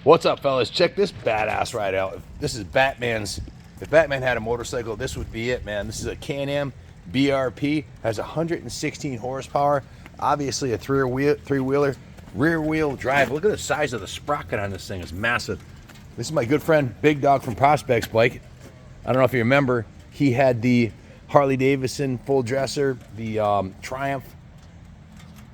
What's up, fellas? Check this badass ride out. This is Batman's. If Batman had a motorcycle, this would be it, man. This is a Can-Am BRP. Has 116 horsepower. Obviously a three-wheeler, rear-wheel drive. Look at the size of the sprocket on this thing. It's massive. This is my good friend, Big Dog from Prospects, Blake. I don't know if you remember. He had the Harley Davidson full dresser, the Triumph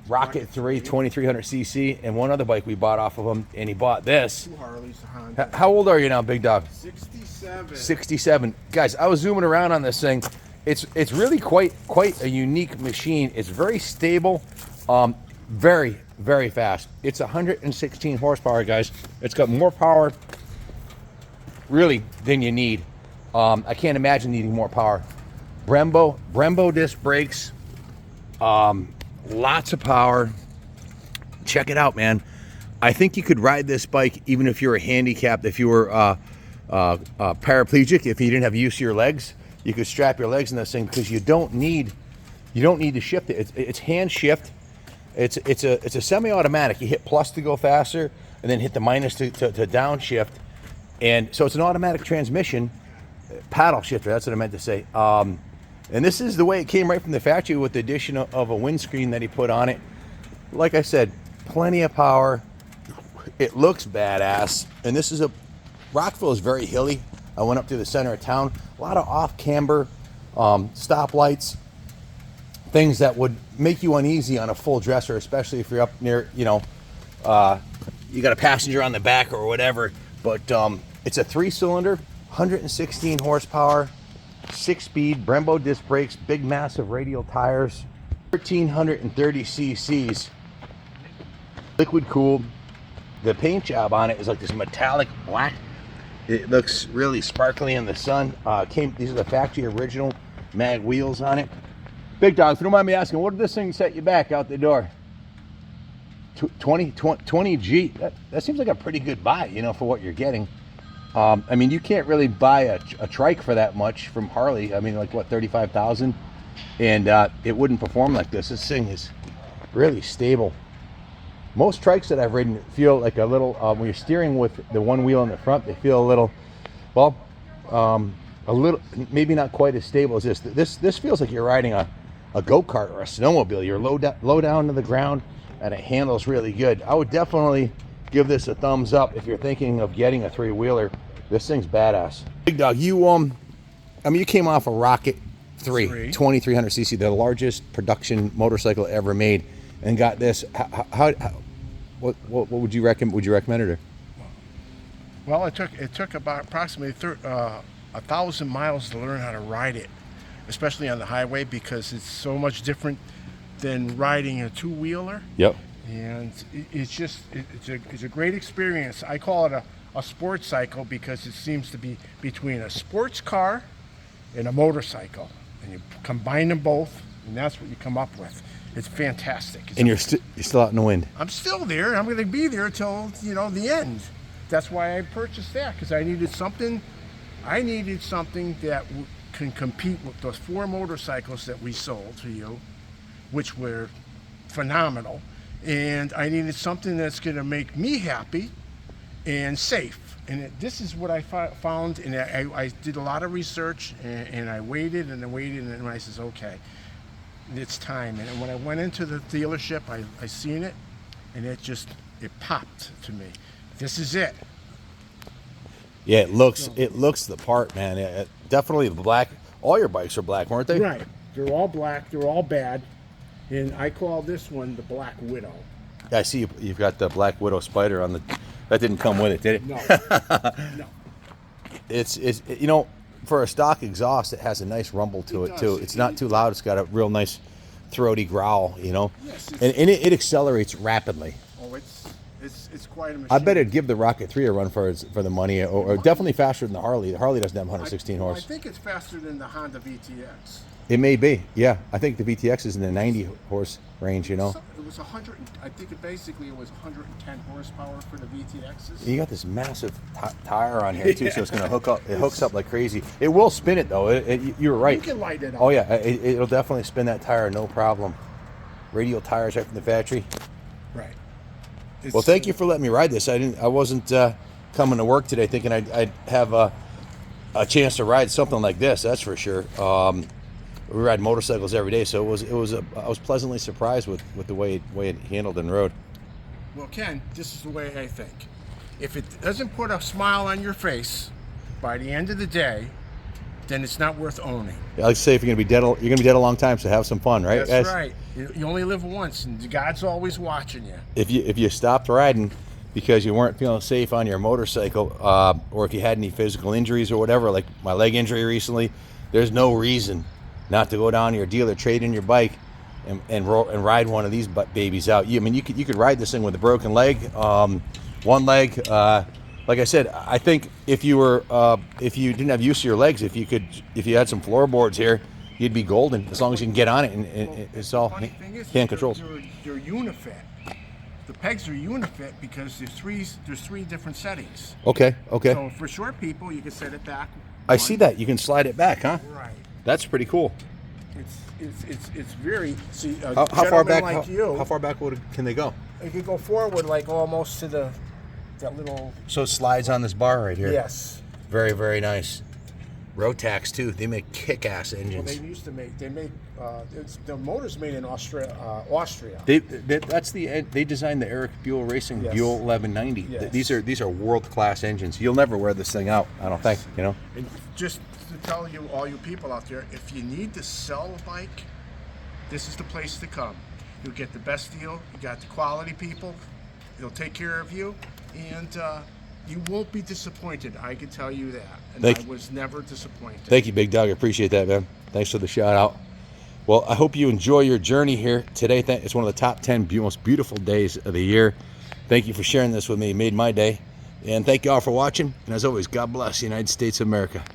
Rocket 3 2300cc, and one other bike we bought off of him, and he bought this. Two Harleys, a Honda. How old are you now, Big Dog? 67. 67. Guys, I was zooming around on this thing. It's really quite a unique machine. It's very stable, very, very fast. It's 116 horsepower, guys. It's got more power, really, than you need. I can't imagine needing more power. Brembo disc brakes. Lots of power. Check it out, man. I think you could ride this bike even if you were handicapped, if you were paraplegic, if you didn't have use of your legs. You could strap your legs in this thing because you don't need to shift it. It's hand shift. It's a semi-automatic. You hit plus to go faster, and then hit the minus to downshift. And so it's an automatic transmission, paddle shifter. That's what I meant to say. And this is the way it came right from the factory with the addition of a windscreen that he put on it. Like I said, plenty of power. It looks badass. And this is Rockville is very hilly. I went up to the center of town. A lot of off-camber stoplights, things that would make you uneasy on a full dresser, especially if you're up near, you got a passenger on the back or whatever. But it's a 3-cylinder, 116 horsepower, 6-speed, Brembo disc brakes, big massive radial tires, 1330 cc's, liquid cooled. The paint job on it is like this metallic black. It looks really sparkly in the sun. These are the factory original mag wheels on it. Big Dog, if you don't mind me asking, what did this thing set you back out the door? 20 G. That seems like a pretty good buy, for what you're getting. I mean, you can't really buy a trike for that much from Harley. I mean, like what, 35,000, and it wouldn't perform like this. This thing is really stable. Most trikes that I've ridden feel like a little, when you're steering with the one wheel in the front, they feel a little, well, a little, maybe not quite as stable as this. This feels like you're riding a go-kart or a snowmobile. You're low down to the ground, and it handles really good. I would definitely give this a thumbs up if you're thinking of getting a 3-wheeler. This thing's badass. Big Dog, you came off a Rocket 3 2300cc, the largest production motorcycle ever made, and got this. What would you recommend? Would you recommend it? Or? Well, it took about approximately 1,000 miles to learn how to ride it, especially on the highway, because it's so much different than riding a 2-wheeler. Yep. And it's a great experience. I call it a sports cycle because it seems to be between a sports car and a motorcycle, and you combine them both, and that's what you come up with. It's fantastic. And you're still out in the wind. I'm still there. I'm going to be there till the end. That's why I purchased that, because I needed something that can compete with those 4 motorcycles that we sold to you, which were phenomenal. And I needed something that's going to make me happy and safe. And this is what I found. And I did a lot of research, and I waited and I says, okay, it's time. And when I went into the dealership, I seen it, and it popped to me. This is it. Yeah, it looks the part, man. Definitely the black. All your bikes are black, weren't they? Right. They're all black. They're all bad. And I call this one the Black Widow. Yeah, I see you've got the Black Widow Spyder on the. That didn't come with it, did it? No. No. It's for a stock exhaust, it has a nice rumble to it too. It's not too loud. It's got a real nice throaty growl, Yes, and it accelerates rapidly. Oh, it's quite a machine. I bet it'd give the Rocket 3 a run for the money, or definitely faster than the Harley. The Harley doesn't have 116 horse. I think it's faster than the Honda VTX. It may be, yeah. I think the VTX is in the 90 horse range, It was 100. I think it was 110 horsepower for the VTXs. And you got this massive tire on here too, so it's going to hook up. It hooks up like crazy. It will spin it though. You're right. You can light it up. Oh yeah, it'll definitely spin that tire, no problem. Radial tires right from the factory. Right. Well, thank you for letting me ride this. I wasn't coming to work today thinking I'd have a chance to ride something like this. That's for sure. We ride motorcycles every day, so I was pleasantly surprised with the way it handled and rode. Well, Ken, this is the way I think. If it doesn't put a smile on your face by the end of the day, then it's not worth owning. I like to say, if you're gonna be dead, you're gonna be dead a long time, so have some fun, right, That's guys? right. You only live once, and God's always watching you. If you stopped riding because you weren't feeling safe on your motorcycle, or if you had any physical injuries or whatever, like my leg injury recently, there's no reason not to go down to your dealer, trade in your bike, and ride one of these babies out. I mean, you could ride this thing with a broken leg, one leg. Like I said, I think if you didn't have use of your legs, if you had some floorboards here, you'd be golden as long as you can get on it, and it's all hand controls. They're unifit. The pegs are unifit because there's three different settings. Okay. So for short people, you can set it back. I see that you can slide it back, huh? Right. That's pretty cool. It's very How far back? Like you, how far back can they go? You can go forward like almost to that little. So it slides on this bar right here. Yes. Very, very nice. Rotax too. They make kick-ass engines. Well, they used to make. They make. The motor's made in Austria. They designed the Eric Buell Racing Buell 1190. Yes. These are world-class engines. You'll never wear this thing out, I don't think. You know. And just to tell you, all you people out there, if you need to sell a bike, this is the place to come. You'll get the best deal. You got the quality people. They'll take care of you, and you won't be disappointed. I can tell you that. And I was never disappointed. Thank you, Big Dog. I appreciate that, man. Thanks for the shout out. Well, I hope you enjoy your journey here today. It's one of the top 10 most beautiful days of the year. Thank you for sharing this with me. It made my day. And thank you all for watching. And as always, God bless the United States of America.